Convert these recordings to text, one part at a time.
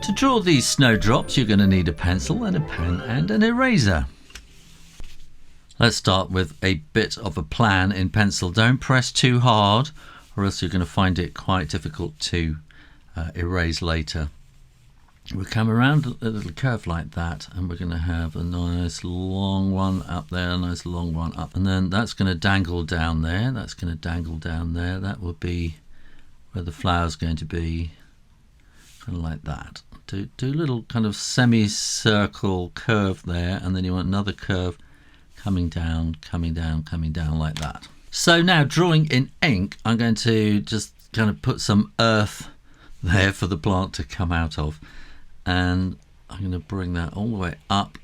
To draw these snowdrops, you're going to need a pencil and a pen and an eraser. Let's start with a bit of a plan in pencil. Don't press too hard or else you're going to find it quite difficult to erase later. We'll come around a little curve like that, and we're going to have a nice long one up there, a nice long one up, and then that's going to dangle down there. That's going to dangle down there. That will be where the flower's going to be, kind of like that. Do a little kind of semicircle curve there, and then you want another curve coming down, coming down, coming down like that. So now drawing in ink, I'm going to just kind of put some earth there for the plant to come out of. And I'm going to bring that all the way up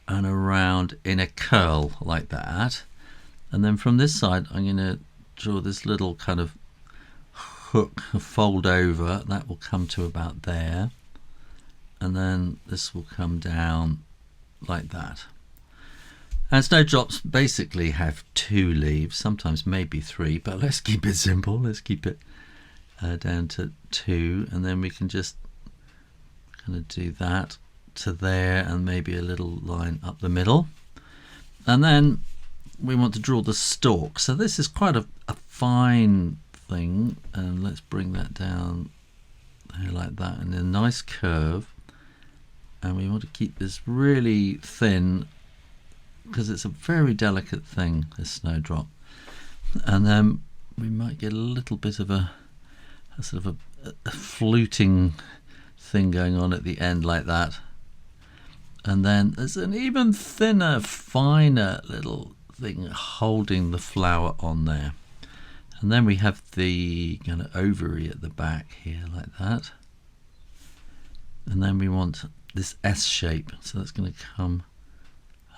and around in a curl like that. And then from this side, I'm going to draw this little kind of hook, fold over. That will come to about there. And then this will come down like that. And snowdrops basically have 2 leaves, sometimes maybe 3, but let's keep it simple. Let's keep it down to 2, and then we can just kind of do that to there and maybe a little line up the middle. And then we want to draw the stalk. So this is quite a fine thing, and let's bring that down there like that and a nice curve. And we want to keep this really thin because it's a very delicate thing, this snowdrop. And then we might get a little bit of a sort of a fluting thing going on at the end like that. And then there's an even thinner, finer little thing holding the flower on there. And then we have the kind of ovary at the back here like that. And then we want this S shape, so that's going to come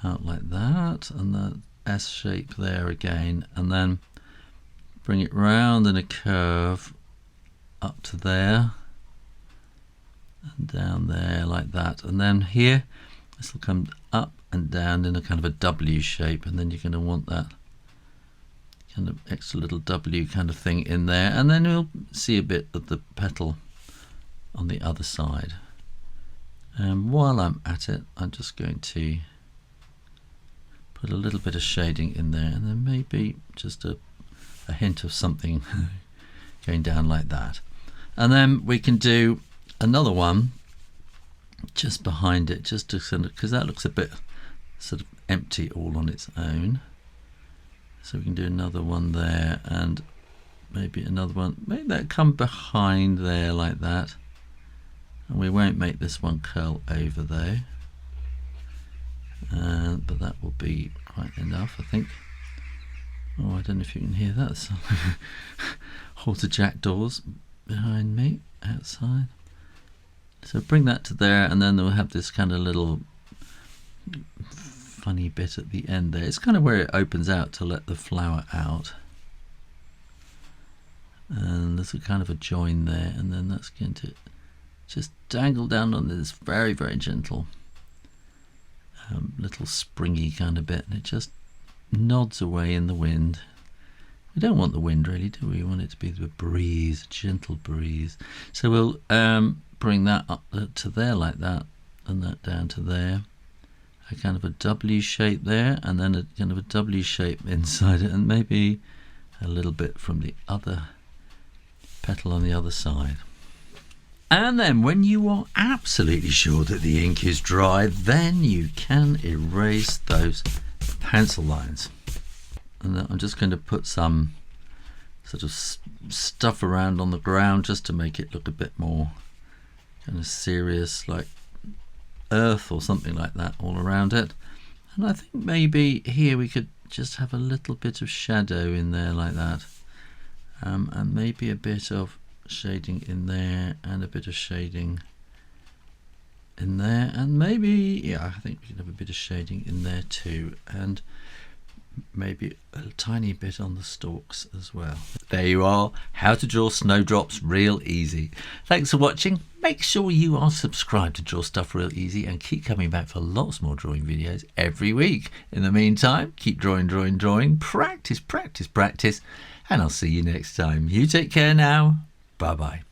out like that, and the S shape there again, and then bring it round in a curve up to there and down there like that. And then here this will come up and down in a kind of a W shape, and then you're going to want that kind of extra little W kind of thing in there, and then you'll see a bit of the petal on the other side. And while I'm at it, I'm just going to put a little bit of shading in there, and then maybe just a hint of something going down like that. And then we can do another one just behind it, just to sort of, because that looks a bit sort of empty all on its own. So we can do another one there, and maybe another one, make that come behind there like that. And we won't make this one curl over though, but that will be quite enough, I think. Oh, I don't know if you can hear that. Some halter jackdaws behind me outside. So bring that to there, and then we'll have this kind of little funny bit at the end there. It's kind of where it opens out to let the flower out. And there's a kind of a join there, and then that's going to just dangle down on this very, very gentle little springy kind of bit, and it just nods away in the wind. We don't want the wind really, do we? We want it to be the breeze, a gentle breeze. So we'll bring that up to there like that, and that down to there. A kind of a W shape there, and then a kind of a W shape inside it, and maybe a little bit from the other petal on the other side. And then when you are absolutely sure that the ink is dry, then you can erase those pencil lines. And I'm just going to put some sort of stuff around on the ground just to make it look a bit more kind of serious, like earth or something like that all around it. And I think maybe here we could just have a little bit of shadow in there like that, and maybe a bit of shading in there, and a bit of shading in there, and maybe, yeah, I think we can have a bit of shading in there too, and maybe a tiny bit on the stalks as well. There you are, how to draw snowdrops real easy. Thanks for watching. Make sure you are subscribed to Draw Stuff Real Easy, and keep coming back for lots more drawing videos every week. In the meantime, keep drawing, drawing, drawing, practice, practice, practice, and I'll see you next time. You take care now. Bye bye.